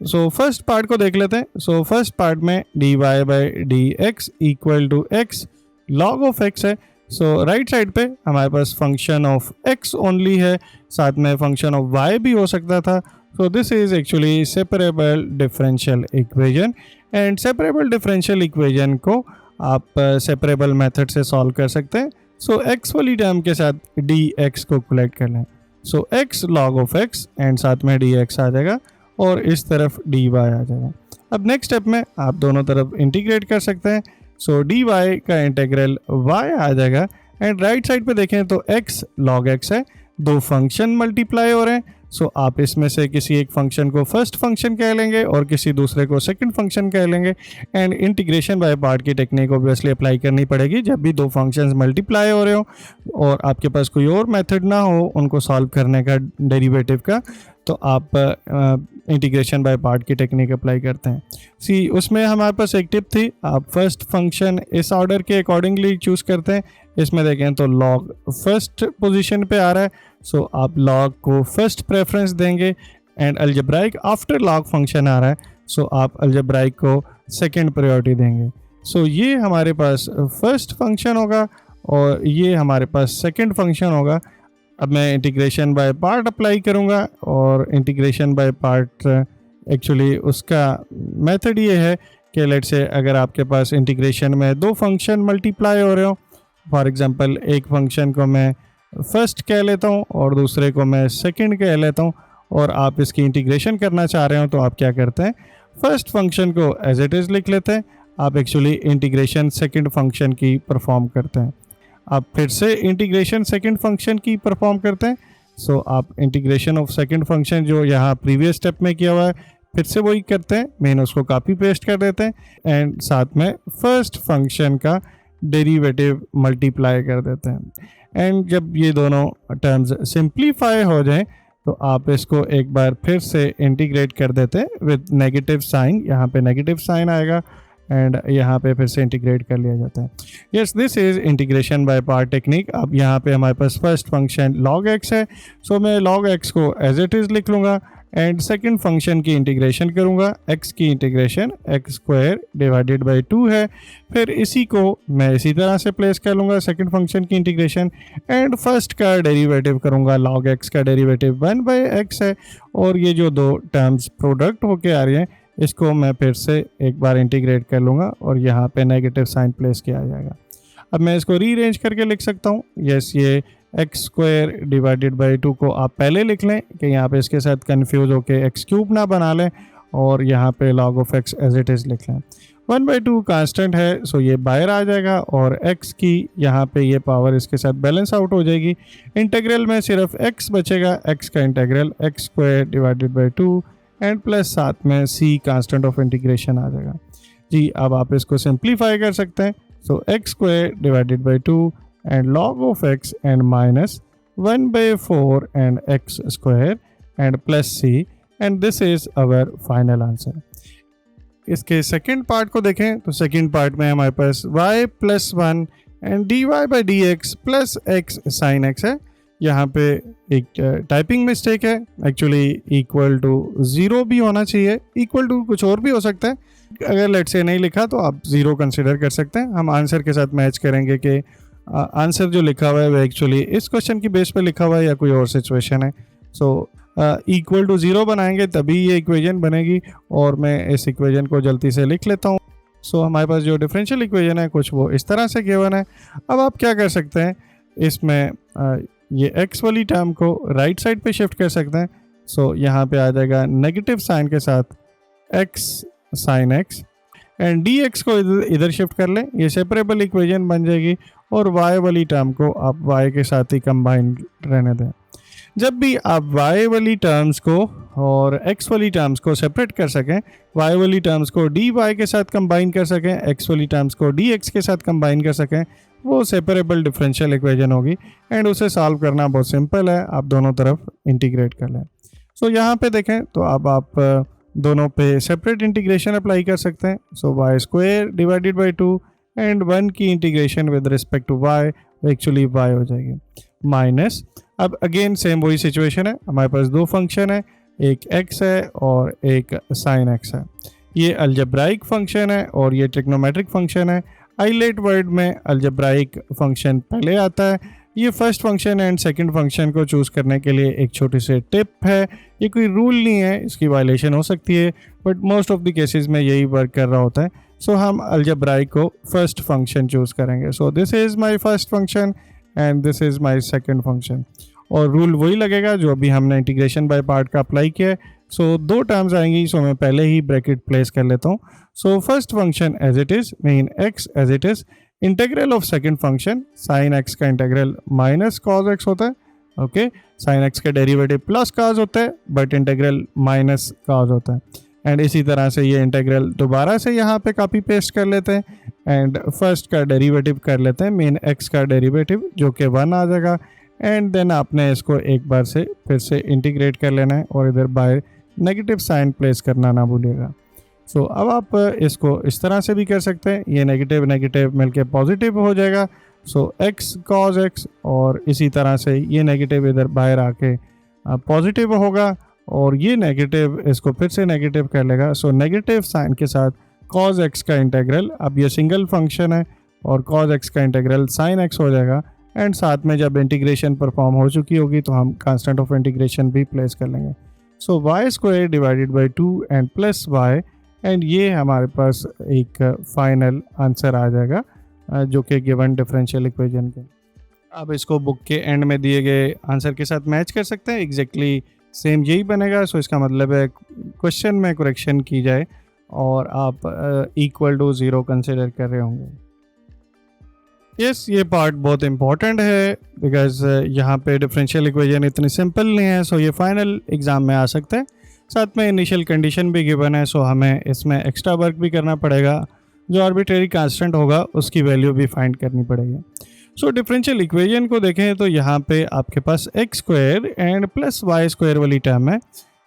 सो फर्स्ट पार्ट को देख लेते हैं। सो फर्स्ट पार्ट में dy by D x equal to x log of x है। सो राइट साइड पे हमारे पास फंक्शन ऑफ x ओनली है, साथ में फंक्शन ऑफ y भी हो सकता था। So this is actually separable differential equation, and separable differential equation को आप सेपरेबल मेथड से सॉल्व कर सकते हैं। सो x वाली टर्म के साथ dx को कलेक्ट कर लें। सो x log of x and साथ में dx आ जाएगा और इस तरफ dy आ जाएगा। अब नेक्स्ट स्टेप में आप दोनों तरफ इंटीग्रेट कर सकते हैं। सो dy का इंटीग्रल y आ जाएगा, एंड राइट साइड पे देखें तो x log x है, 2 फंक्शन मल्टीप्लाई हो रहे हैं। सो आप इसमें से किसी एक फंक्शन को फर्स्ट फंक्शन कह लेंगे और किसी दूसरे को सेकंड फंक्शन कह लेंगे, एंड इंटीग्रेशन बाय पार्ट की टेक्निक ऑब्वियसली अप्लाई करनी पड़ेगी जब भी 2 फंक्शंस मल्टीप्लाई हो रहे हो और आपके पास कोई और मेथड ना हो उनको सॉल्व करने का डेरिवेटिव का, तो आप इंटीग्रेशन बाय पार्ट की टेक्निक अप्लाई करते हैं। उसमें हमारे पास एक टिप थी, आप फर्स्ट फंक्शन इस ऑर्डर के अकॉर्डिंगली चूज़ करते हैं। इसमें देखें तो लॉग फर्स्ट पोजीशन पे आ रहा है, सो आप लॉग को फर्स्ट प्रेफरेंस देंगे, and algebraic after log function आ रहा है, सो आप अलजेब्राइक को सेकंड प्रायोरिटी देंगे। सो ये हमारे पास फर्स्ट फंक्शन होगा और ये हमारे पास सेकंड फंक्शन होगा। अब मैं इंटीग्रेशन बाय पार्ट अप्लाई करूँगा, और इंटीग्रेशन बाय पार्ट एक्चुअली उसका मेथड ये है कि लेट से अगर आपके पास इंटीग्रेशन में 2 फंक्शन मल्टीप्लाई हो रहे हो, फॉर एग्जांपल एक फंक्शन को मैं फर्स्ट कह लेता हूँ और दूसरे को मैं सेकंड कह लेता हूँ, और आप इसकी इंटीग्रेशन करना चाह रहे हो, तो आप क्या करते हैं, फर्स्ट फंक्शन को एज इट इज़ लिख लेते हैं। आप एक्चुअली इंटीग्रेशन सेकंड फंक्शन की परफॉर्म करते हैं। आप फिर से इंटीग्रेशन सेकंड फंक्शन की परफॉर्म करते हैं। सो आप इंटीग्रेशन ऑफ सेकंड फंक्शन जो यहाँ प्रीवियस स्टेप में किया हुआ है फिर से वही करते हैं, मेन उसको कॉपी पेस्ट कर देते हैं, एंड साथ में फर्स्ट फंक्शन का डेरिवेटिव मल्टीप्लाई कर देते हैं। एंड जब ये दोनों टर्म्स सिंप्लीफाई हो जाएं तो आप इसको एक बार फिर से इंटीग्रेट कर देते हैं विद नेगेटिव साइन। यहाँ पे नेगेटिव साइन आएगा एंड यहाँ पे फिर से इंटीग्रेट कर लिया जाता है। Yes, this is integration by part technique. अब यहाँ पे हमारे पास फर्स्ट फंक्शन log x है, सो मैं log x को एज इट इज़ लिख लूँगा, एंड सेकंड फंक्शन की इंटीग्रेशन करूँगा। x की integration x square divided by 2 है, फिर इसी को मैं इसी तरह से प्लेस कर लूँगा सेकंड फंक्शन की इंटीग्रेशन, एंड फर्स्ट का डेरिवेटिव करूँगा। log x का डेरिवेटिव 1/x है, और ये जो 2 टर्म्स प्रोडक्ट होके आ रही हैं इसको मैं फिर से एक बार इंटीग्रेट कर लूँगा और यहाँ पे नेगेटिव साइन प्लेस किया जाएगा। अब मैं इसको रीअरेंज करके लिख सकता हूँ। यस, ये एक्स स्क्वायर डिवाइडेड बाई 2 को आप पहले लिख लें कि यहाँ पे इसके साथ कंफ्यूज होके एक्स क्यूब ना बना लें, और यहाँ पे log of x as it is लिख लें। 1/2 कांस्टेंट है, सो ये बाहर आ जाएगा, और x की यहाँ पे ये पावर इसके साथ बैलेंस आउट हो जाएगी। इंटीग्रल में सिर्फ x बचेगा, x का integral x square divided by 2 and plus साथ में c कांस्टेंट ऑफ इंटीग्रेशन आ जाएगा। जी, अब आप इसको सिंप्लीफाई कर सकते हैं। So x square divided by 2 and log of x and minus 1/4 and x square and plus c, and this is our final answer. इसके सेकेंड पार्ट को देखें तो सेकेंड पार्ट में हमारे पास y + 1 and dy by D x plus x sine x है। यहाँ पे एक टाइपिंग मिस्टेक है, एक्चुअली इक्वल टू 0 भी होना चाहिए, इक्वल टू कुछ और भी हो सकता है। अगर लेट से नहीं लिखा तो आप 0 कंसिडर कर सकते हैं। हम आंसर के साथ मैच करेंगे कि आंसर जो लिखा हुआ है वो एक्चुअली इस क्वेश्चन की बेस पे लिखा हुआ है या कोई और सिचुएशन है। सो इक्वल टू 0 बनाएंगे तभी ये इक्वेशन बनेगी, और मैं इस इक्वेशन को जल्दी से लिख लेता हूँ। सो हमारे पास जो डिफरेंशियल इक्वेशन है कुछ वो इस तरह से गिवन है। अब आप क्या कर सकते हैं, इसमें ये x वाली टर्म को राइट साइड पे शिफ्ट कर सकते हैं। सो यहाँ पे आ जाएगा नेगेटिव साइन के साथ x sine x, and dx को इधर शिफ्ट कर लें, ये सेपरेबल इक्वेशन बन जाएगी, और y वाली टर्म को आप y के साथ ही कंबाइन रहने दें। जब भी आप y वाली टर्म्स को और x वाली टर्म्स को सेपरेट कर सकें, y वाली टर्म्स को dy के साथ कंबाइन कर सकें, x वाली टर्म्स को dx के साथ कंबाइन कर सकें, वो सेपरेबल डिफरेंशियल इक्वेशन होगी। एंड उसे सॉल्व करना बहुत सिंपल है, आप दोनों तरफ इंटीग्रेट कर लें। सो यहाँ पे देखें तो अब आप दोनों पे सेपरेट इंटीग्रेशन अप्लाई कर सकते हैं। So y square divided by 2 and 1 की integration with respect to y actually y हो जाएगी माइनस। अब अगेन सेम वही सिचुएशन है, हमारे पास दो फंक्शन है, एक x है और एक sin x है। ये अलजेब्राइक फंक्शन है और ये ट्रिग्नोमेट्रिक फंक्शन है। हाईलाइट वर्ड में अलजेब्राइक फंक्शन पहले आता है। ये first function and second function को चूज़ करने के लिए एक छोटी सी टिप है, ये कोई रूल नहीं है, इसकी वायलेशन हो सकती है, but most of the cases में यही वर्क कर रहा होता है। सो हम अलजेब्राइक को फर्स्ट फंक्शन चूज़ करेंगे। So this is my first function and this is my second function, और रूल वही लगेगा जो अभी हमने इंटीग्रेशन बाय पार्ट का अप्लाई किया है। सो दो टर्म्स आएंगी, सो मैं पहले ही ब्रैकेट प्लेस कर लेता हूँ। So first function as it is mean x as it is, integral of second function sine x का इंटीग्रल माइनस कॉज x होता है, ओके। साइन x का डेरिवेटिव प्लस कॉज होता है बट इंटीग्रल माइनस कॉज होता है। And इसी तरह से ये इंटीग्रल दोबारा से यहाँ पे कॉपी पेस्ट कर लेते हैं एंड फर्स्ट का डेरिवेटिव कर लेते हैं, मीन x का डेरिवेटिव जो कि 1 आ जाएगा। एंड देन आपने इसको एक बार से फिर से इंटीग्रेट कर लेना है और इधर बाय नेगेटिव साइन प्लेस करना ना भूलिएगा। सो अब आप इसको इस तरह से भी कर सकते हैं, ये नेगेटिव नेगेटिव मिलके पॉजिटिव हो जाएगा। सो x cos x, और इसी तरह से ये नेगेटिव इधर बाहर आके पॉजिटिव होगा और ये नेगेटिव इसको फिर से नेगेटिव कर लेगा। सो नेगेटिव साइन के साथ cos x का इंटीग्रल, अब ये सिंगल फंक्शन है और cos x का इंटीग्रल sin x हो जाएगा। एंड साथ में जब इंटीग्रेशन परफॉर्म हो चुकी होगी तो हम कांस्टेंट ऑफ इंटीग्रेशन भी प्लेस कर लेंगे। So y square divided by 2 and plus y, and ये हमारे पास एक फाइनल आंसर आ जाएगा जो कि गिवन डिफरेंशियल इक्वेशन के। अब इसको बुक के एंड में दिए गए आंसर के साथ मैच कर सकते हैं, एग्जैक्टली सेम यही बनेगा। सो इसका मतलब है क्वेश्चन में करेक्शन की जाए और आप इक्वल टू 0 कंसिडर कर रहे होंगे। यस, ये पार्ट बहुत इंपॉर्टेंट है बिकॉज यहाँ पे डिफरेंशियल इक्वेशन इतनी सिंपल नहीं है। सो ये फाइनल एग्ज़ाम में आ सकते हैं। साथ में इनिशियल कंडीशन भी गिवन है, सो हमें इसमें एक्स्ट्रा वर्क भी करना पड़ेगा, जो आर्बिट्रेरी कांस्टेंट होगा उसकी वैल्यू भी फाइंड करनी पड़ेगी। सो डिफरेंशियल इक्वेशन को देखें तो यहाँ पे आपके पास x square and plus y square वाली टर्म है।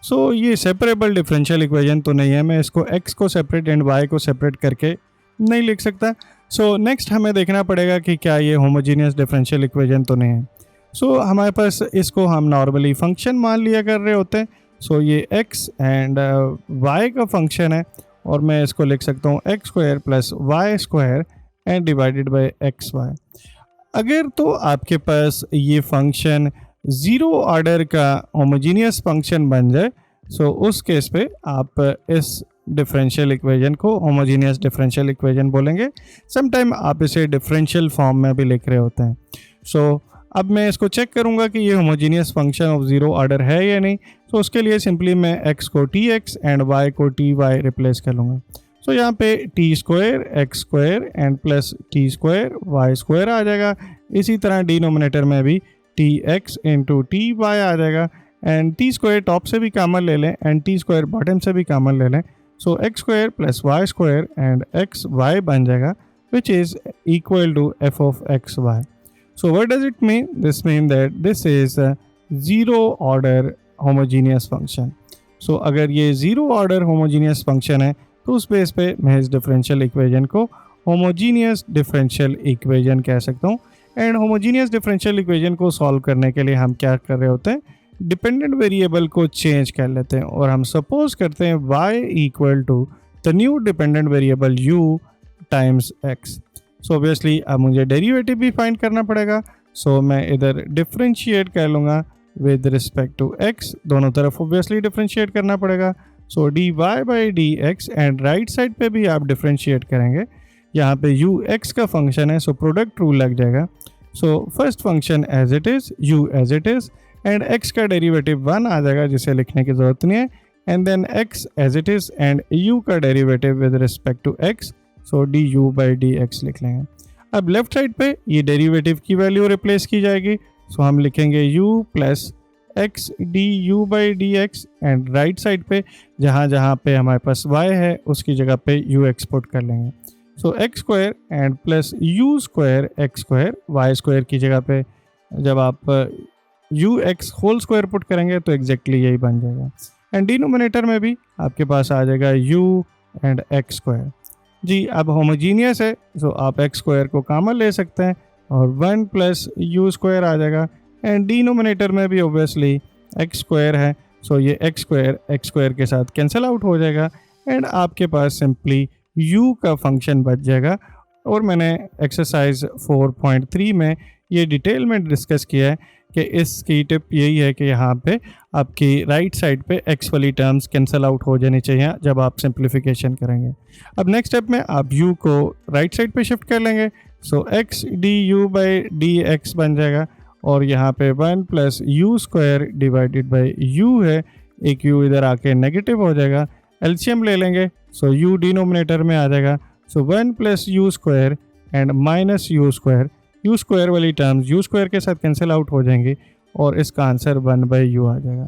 सो ये सेपरेबल डिफरेंशियल इक्वेशन तो नहीं है, मैं इसको एक्स को सेपरेट एंड वाई को सेपरेट करके नहीं लिख सकता। सो नेक्स्ट हमें देखना पड़ेगा कि क्या ये होमोजीनियस डिफरेंशियल इक्वेशन तो नहीं है। सो हमारे पास इसको हम नॉर्मली फंक्शन मान लिया कर रहे होते हैं। सो ये x एंड y का फंक्शन है और मैं इसको लिख सकता हूँ x square plus y square and divided by x y. अगर तो आपके पास ये फंक्शन ज़ीरो ऑर्डर का होमोजीनियस फंक्शन बन जाए, सो उस केस पे आप इस डिफरेंशियल इक्वेशन को होमोजीनियस डिफरेंशियल इक्वेशन बोलेंगे। समटाइम आप इसे डिफरेंशियल फॉर्म में भी लिख रहे होते हैं। सो अब मैं इसको चेक करूंगा कि ये homogeneous function of zero order है या नहीं। तो उसके लिए सिंपली मैं x को tx एंड y को ty रिप्लेस कर लूँगा। सो यहाँ पे t square x square and plus t square y square आ जाएगा। इसी तरह डिनोमिनेटर में भी t x into t y आ जाएगा एंड टी स्क्वायर टॉप से भी कॉमन ले लें एंड टी स्क्वायर बॉटम से भी कॉमन ले लें। So x square plus y square and x y बन जाएगा which is equal to f of x y. So what does it mean? This means that this is a zero order homogeneous function. So अगर ये zero order homogeneous function है तो उस base पे मैं इस differential equation को homogeneous differential equation कह सकता हूँ। एंड homogeneous differential equation को solve करने के लिए हम क्या कर रहे होते हैं, dependent variable को change कर लेते हैं और हम suppose करते हैं y equal to the new dependent variable u times x. So obviously अब मुझे डेरिवेटिव भी फाइंड करना पड़ेगा। सो मैं इधर डिफ्रेंशिएट कर लूँगा विद रिस्पेक्ट टू x, दोनों तरफ ऑब्वियसली डिफरेंशिएट करना पड़ेगा। सो dy by D x, and right side पे भी आप डिफरेंशिएट करेंगे। यहाँ पे u x का फंक्शन है, सो प्रोडक्ट रूल लग जाएगा। So first function as it is, u as it is, and x का डेरिवेटिव 1 आ जाएगा जिसे लिखने की ज़रूरत नहीं है, and then x as it is and u का derivative with respect to x, so du by D x लिख लेंगे। अब लेफ्ट साइड पे ये डेरिवेटिव की वैल्यू रिप्लेस की जाएगी, सो हम लिखेंगे u plus x du by D x, and right side पे जहाँ जहाँ पे हमारे पास y है उसकी जगह पे u एक्सपोर्ट कर लेंगे। So x square and plus u square x square, y square की जगह पे जब आप u x whole square put करेंगे तो एग्जैक्टली यही बन जाएगा। एंड डिनोमिनेटर में भी आपके पास आ जाएगा यू एंड एक्स स्क्वायर। जी अब होमोजीनियस है, सो आप एक्स स्क्वायर को कॉमन ले सकते हैं और 1 प्लस यू स्क्वायर आ जाएगा। एंड डिनोमिनेटर में भी ऑब्वियसली एक्स स्क्वायर है, सो ये एक्स स्क्वायर के साथ कैंसिल आउट हो जाएगा, एंड आपके पास सिंपली u का फंक्शन बच जाएगा। और मैंने एक्सरसाइज 4.3 में ये डिटेल में डिस्कस किया है कि इसकी टिप यही है कि यहाँ पे आपकी राइट साइड पे x वाली टर्म्स कैंसिल आउट हो जानी चाहिए जब आप सिंप्लीफिकेशन करेंगे। अब नेक्स्ट स्टेप में आप u को राइट साइड पे शिफ्ट कर लेंगे, सो x du by D x बन जाएगा, और यहाँ पे 1 plus u square divided by u है, एक u इधर आके नेगेटिव हो जाएगा, एलसीएम ले लेंगे, सो u डिनोमिनेटर में आ जाएगा, सो 1 plus u square and minus you square वाली टर्म्स यू स्क्वायर के साथ कैंसिल आउट हो जाएंगी, और इसका आंसर 1 बाई यू आ जाएगा।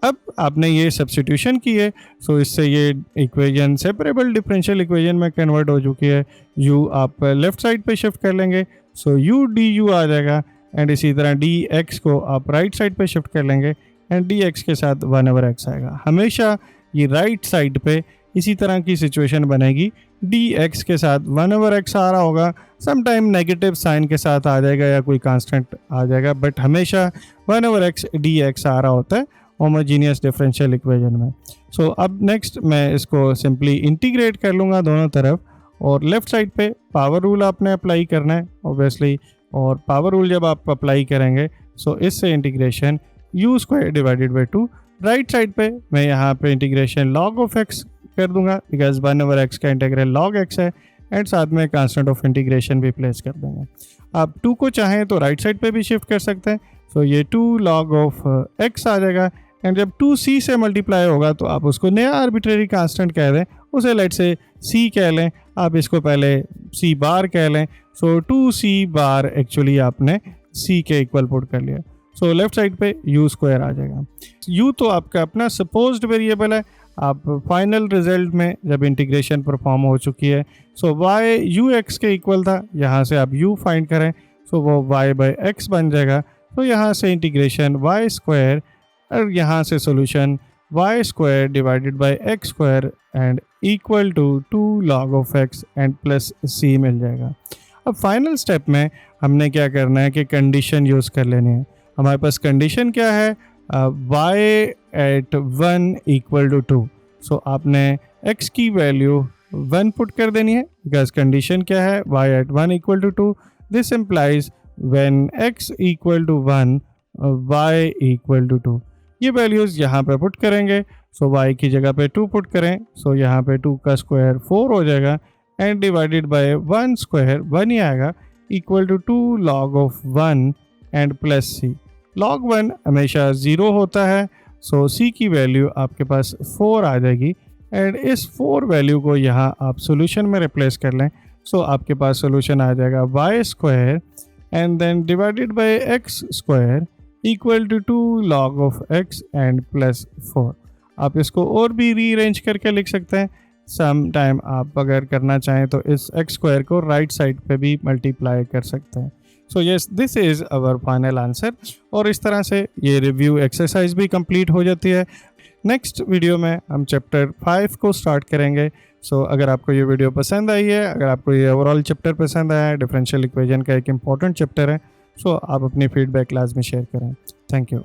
अब आपने ये सब्स्टिट्यूशन की है, सो इससे ये इक्वेशन सेपरेबल डिफरेंशियल इक्वेशन में कन्वर्ट हो चुकी है। u आप लेफ्ट साइड पे शिफ्ट कर लेंगे, सो u du आ जाएगा, एंड इसी तरह dx को आप राइट साइड पे शिफ्ट कर लेंगे, एंड dx के साथ 1/x आएगा। हमेशा ये राइट साइड पे इसी तरह की सिचुएशन बनेगी, dx के साथ 1/x आ रहा होगा, समटाइम नेगेटिव साइन के साथ आ जाएगा या कोई कांस्टेंट आ जाएगा, बट हमेशा 1/x dx आ रहा होता है होमोजीनियस डिफरेंशियल इक्वेशन में। सो अब नेक्स्ट मैं इसको सिंपली इंटीग्रेट कर लूँगा दोनों तरफ, और लेफ्ट साइड पे पावर रूल आपने अप्लाई करना है ऑब्वियसली, और पावर रूल जब आप अप्लाई करेंगे सो इससे integration u square divided by 2, right side पे मैं यहाँ पे इंटीग्रेशन log ऑफ x कर दूंगा बिकॉज 1/x का इंटीग्रल log x है, एंड साथ में कांस्टेंट ऑफ इंटीग्रेशन भी प्लेस कर देंगे। आप 2 को चाहें तो राइट साइड पे भी शिफ्ट कर सकते हैं, सो ये 2 log ऑफ x आ जाएगा, एंड जब 2c से मल्टीप्लाई होगा तो आप उसको नया आर्बिट्रेरी कांस्टेंट कह दें, उसे लेट से c कह लें, आप इसको पहले c बार कह लें, सो 2c बार एक्चुअली आपने c के इक्वल पुट कर लिया, सो लेफ्ट साइड पे u स्क्वायर आ जाएगा। u तो आपका अपना सपोज्ड वेरिएबल है, आप फाइनल रिजल्ट में जब इंटीग्रेशन परफॉर्म हो चुकी है, सो y u x के इक्वल था, यहाँ से आप u फाइंड करें, सो वो y बाई एक्स बन जाएगा, तो यहाँ से इंटीग्रेशन y स्क्वायर, और यहाँ से solution y square divided by x square and equal to 2 log of x and plus c मिल जाएगा। अब फाइनल स्टेप में हमने क्या करना है कि कंडीशन यूज़ कर लेनी है। हमारे पास कंडीशन क्या है, y एट 1 इक्वल टू 2, सो आपने x की वैल्यू 1 पुट कर देनी है बिकॉज कंडीशन क्या है, y at 1 equal to 2, this implies when x equal to 1 y equal to 2। ये वैल्यूज़ यहाँ पे पुट करेंगे, सो y की जगह पे 2 पुट करें, सो यहाँ पे 2 का स्क्वायर 4 हो जाएगा, एंड डिवाइडेड बाय 1 स्क्वायर 1 ही आएगा, equal to 2 log of 1 and plus c। log 1 हमेशा 0 होता है, सो c की वैल्यू आपके पास 4 आ जाएगी, एंड इस 4 वैल्यू को यहाँ आप सोल्यूशन में रिप्लेस कर लें, सो आपके पास सोल्यूशन आ जाएगा y square and then divided by x square equal to 2 log of x and plus 4। आप इसको और भी रीअरेंज करके लिख सकते हैं, सम टाइम आप अगर करना चाहें तो इस x स्क्वायर को राइट साइड पे भी मल्टीप्लाई कर सकते हैं। So yes, this is our final answer, और इस तरह से ये रिव्यू एक्सरसाइज भी कंप्लीट हो जाती है। नेक्स्ट वीडियो में हम चैप्टर 5 को स्टार्ट करेंगे। सो अगर आपको ये वीडियो पसंद आई है, अगर आपको ये ओवरऑल चैप्टर पसंद आया है, डिफरेंशियल इक्वेशन का एक इम्पॉर्टेंट चैप्टर है, सो आप अपनी फीडबैक लाजमी शेयर करें। Thank you.